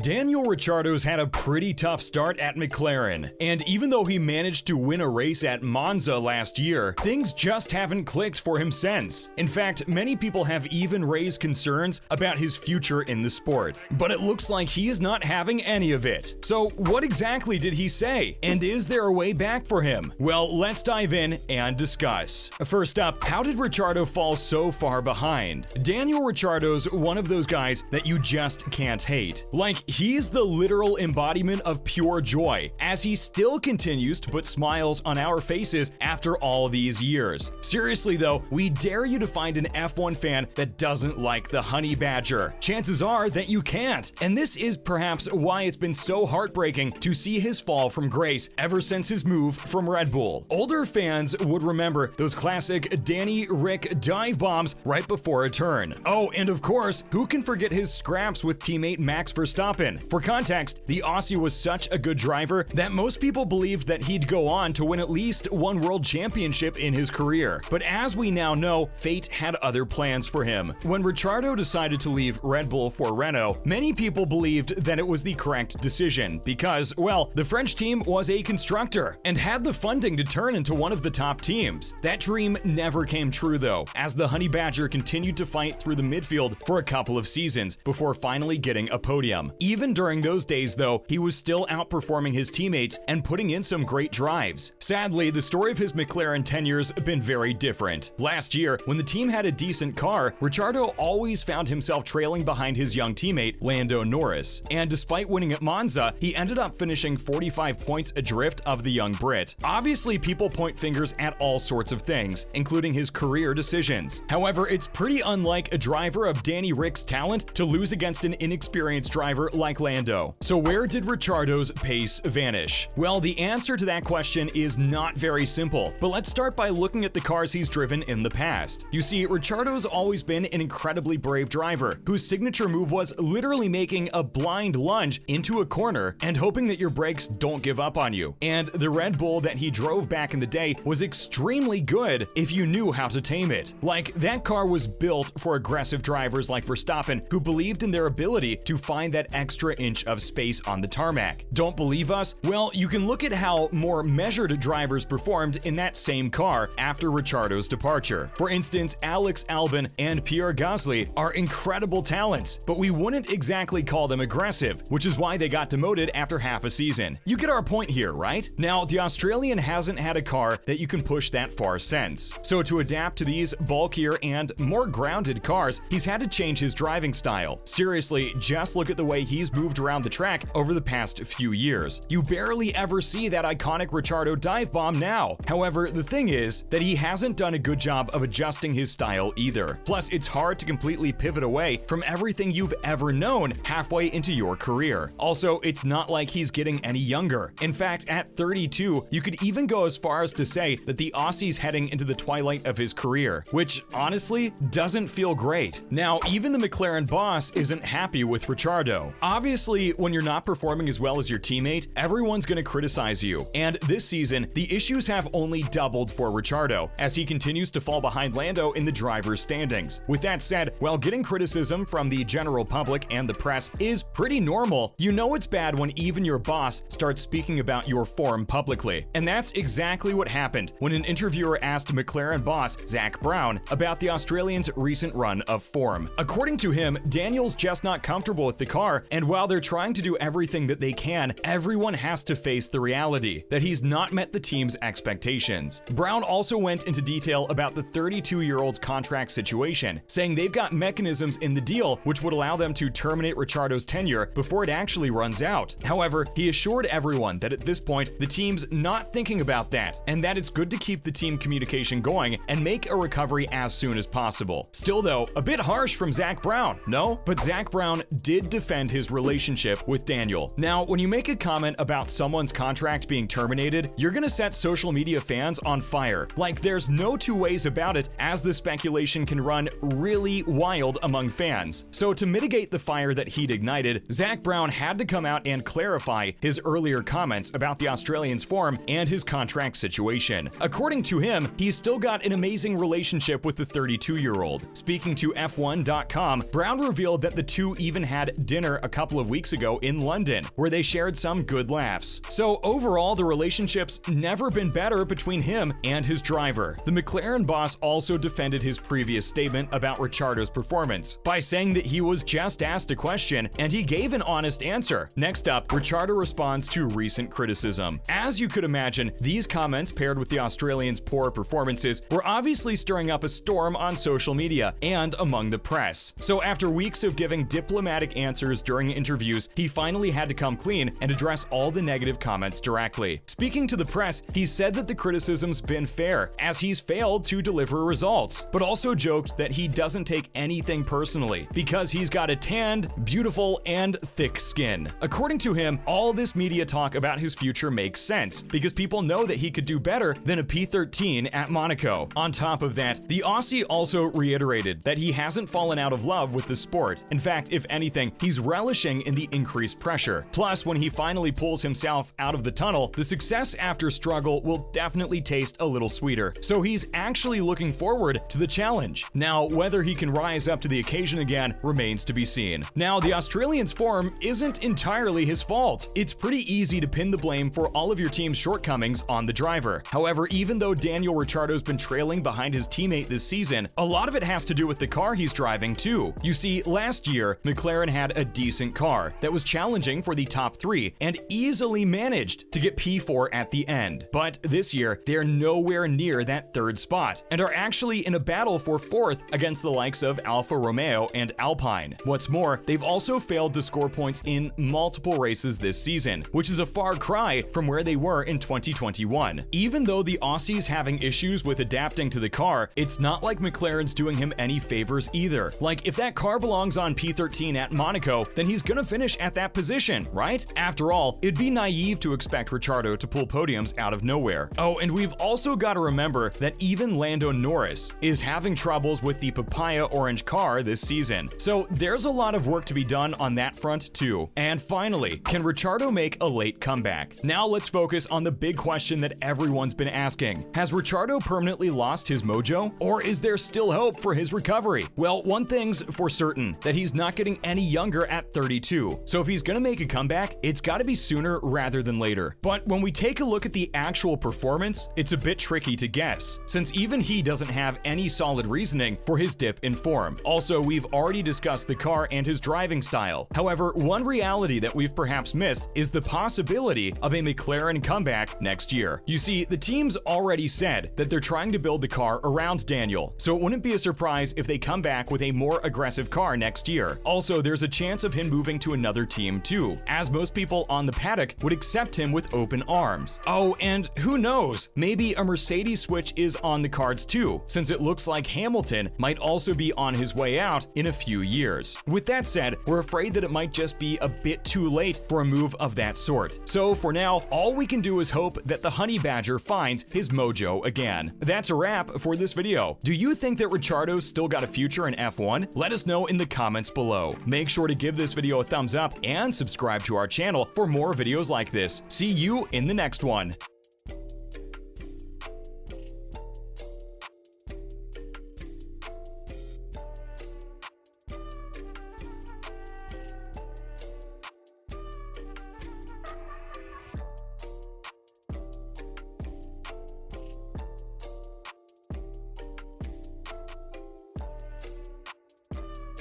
Daniel Ricciardo's had a pretty tough start at McLaren, and even though he managed to win a race at Monza last year, things just haven't clicked for him since. In fact, many people have even raised concerns about his future in the sport. But it looks like he is not having any of it. So what exactly did he say? And is there a way back for him? Well, let's dive in and discuss. First up, how did Ricciardo fall so far behind? Daniel Ricciardo's one of those guys that you just can't hate. Like, he's the literal embodiment of pure joy, as he still continues to put smiles on our faces after all these years. Seriously though, we dare you to find an F1 fan that doesn't like the Honey Badger. Chances are that you can't, and this is perhaps why it's been so heartbreaking to see his fall from grace ever since his move from Red Bull. Older fans would remember those classic Danny Rick dive bombs right before a turn. Oh, and of course, who can forget his scraps with teammate Max Verstappen? For context, the Aussie was such a good driver that most people believed that he'd go on to win at least one world championship in his career. But as we now know, fate had other plans for him. When Ricciardo decided to leave Red Bull for Renault, many people believed that it was the correct decision because, well, the French team was a constructor and had the funding to turn into one of the top teams. That dream never came true though, as the Honey Badger continued to fight through the midfield for a couple of seasons before finally getting a podium. Even during those days though, he was still outperforming his teammates and putting in some great drives. Sadly, the story of his McLaren tenure's been very different. Last year, when the team had a decent car, Ricciardo always found himself trailing behind his young teammate Lando Norris. And despite winning at Monza, he ended up finishing 45 points adrift of the young Brit. Obviously, people point fingers at all sorts of things, including his career decisions. However, it's pretty unlike a driver of Danny Rick's talent to lose against an inexperienced driver like Lando. So where did Ricciardo's pace vanish? Well, the answer to that question is not very simple, but let's start by looking at the cars he's driven in the past. You see, Ricciardo's always been an incredibly brave driver, whose signature move was literally making a blind lunge into a corner and hoping that your brakes don't give up on you. And the Red Bull that he drove back in the day was extremely good if you knew how to tame it. Like, that car was built for aggressive drivers like Verstappen who believed in their ability to find that extra inch of space on the tarmac. Don't believe us? Well, you can look at how more measured drivers performed in that same car after Ricciardo's departure. For instance, Alex Albon and Pierre Gasly are incredible talents, but we wouldn't exactly call them aggressive, which is why they got demoted after half a season. You get our point here, right? Now, the Australian hasn't had a car that you can push that far since. So to adapt to these bulkier and more grounded cars, he's had to change his driving style. Seriously, just look at the way he's moved around the track over the past few years. You barely ever see that iconic Ricciardo dive bomb now. However, the thing is that he hasn't done a good job of adjusting his style either. Plus, it's hard to completely pivot away from everything you've ever known halfway into your career. Also, it's not like he's getting any younger. In fact, at 32, you could even go as far as to say that the Aussie's heading into the twilight of his career, which honestly doesn't feel great. Now, even the McLaren boss isn't happy with Ricciardo. Obviously, when you're not performing as well as your teammate, everyone's gonna criticize you. And this season, the issues have only doubled for Ricciardo, as he continues to fall behind Lando in the driver's standings. With that said, while getting criticism from the general public and the press is pretty normal, you know it's bad when even your boss starts speaking about your form publicly. And that's exactly what happened when an interviewer asked McLaren boss Zak Brown about the Australian's recent run of form. According to him, Daniel's just not comfortable with the car, and while they're trying to do everything that they can, everyone has to face the reality that he's not met the team's expectations. Brown also went into detail about the 32-year-old's contract situation, saying they've got mechanisms in the deal which would allow them to terminate Ricciardo's tenure before it actually runs out. However, he assured everyone that at this point, the team's not thinking about that, and that it's good to keep the team communication going and make a recovery as soon as possible. Still though, a bit harsh from Zak Brown, no? But Zak Brown did defend his relationship with Daniel. Now, when you make a comment about someone's contract being terminated, you're gonna set social media fans on fire. Like, there's no two ways about it, as the speculation can run really wild among fans. So to mitigate the fire that he'd ignited, Zak Brown had to come out and clarify his earlier comments about the Australian's form and his contract situation. According to him, he's still got an amazing relationship with the 32-year-old. Speaking to F1.com, Brown revealed that the two even had dinner a a couple of weeks ago in London, where they shared some good laughs. So overall, the relationship's never been better between him and his driver. The McLaren boss also defended his previous statement about Ricciardo's performance by saying that he was just asked a question and he gave an honest answer. Next up, Ricciardo responds to recent criticism. As you could imagine, these comments paired with the Australian's poor performances were obviously stirring up a storm on social media and among the press. So after weeks of giving diplomatic answers during interviews, he finally had to come clean and address all the negative comments directly. Speaking to the press, he said that the criticism's been fair, as he's failed to deliver results, but also joked that he doesn't take anything personally because he's got a tanned, beautiful, and thick skin. According to him, all this media talk about his future makes sense because people know that he could do better than a P13 at Monaco. On top of that, the Aussie also reiterated that he hasn't fallen out of love with the sport. In fact, if anything, he's relishing in the increased pressure. Plus, when he finally pulls himself out of the tunnel, the success after struggle will definitely taste a little sweeter. So he's actually looking forward to the challenge. Now, whether he can rise up to the occasion again remains to be seen. Now, the Australian's form isn't entirely his fault. It's pretty easy to pin the blame for all of your team's shortcomings on the driver. However, even though Daniel Ricciardo's been trailing behind his teammate this season, a lot of it has to do with the car he's driving too. You see, last year, McLaren had a decent car that was challenging for the top 3 and easily managed to get P4 at the end. But this year, they're nowhere near that 3rd spot and are actually in a battle for 4th against the likes of Alfa Romeo and Alpine. What's more, they've also failed to score points in multiple races this season, which is a far cry from where they were in 2021. Even though the Aussie's having issues with adapting to the car, it's not like McLaren's doing him any favors either. Like, if that car belongs on P13 at Monaco, then he's gonna finish at that position, right? After all, it'd be naive to expect Ricciardo to pull podiums out of nowhere. Oh, and we've also got to remember that even Lando Norris is having troubles with the papaya orange car this season. So there's a lot of work to be done on that front too. And finally, can Ricciardo make a late comeback? Now let's focus on the big question that everyone's been asking. Has Ricciardo permanently lost his mojo? Or is there still hope for his recovery? Well, one thing's for certain, that he's not getting any younger at 32. So if he's gonna make a comeback, it's gotta be sooner rather than later. But when we take a look at the actual performance, it's a bit tricky to guess, since even he doesn't have any solid reasoning for his dip in form. Also, we've already discussed the car and his driving style. However, one reality that we've perhaps missed is the possibility of a McLaren comeback next year. You see, the team's already said that they're trying to build the car around Daniel, so it wouldn't be a surprise if they come back with a more aggressive car next year. Also, there's a chance of him moving to another team too, as most people on the paddock would accept him with open arms. Oh, and who knows, maybe a Mercedes switch is on the cards too, since it looks like Hamilton might also be on his way out in a few years. With that said, we're afraid that it might just be a bit too late for a move of that sort. So for now, all we can do is hope that the Honey Badger finds his mojo again. That's a wrap for this video. Do you think that Ricciardo's still got a future in F1? Let us know in the comments below. Make sure to give this video a thumbs up and subscribe to our channel for more videos like this. See you in the next one.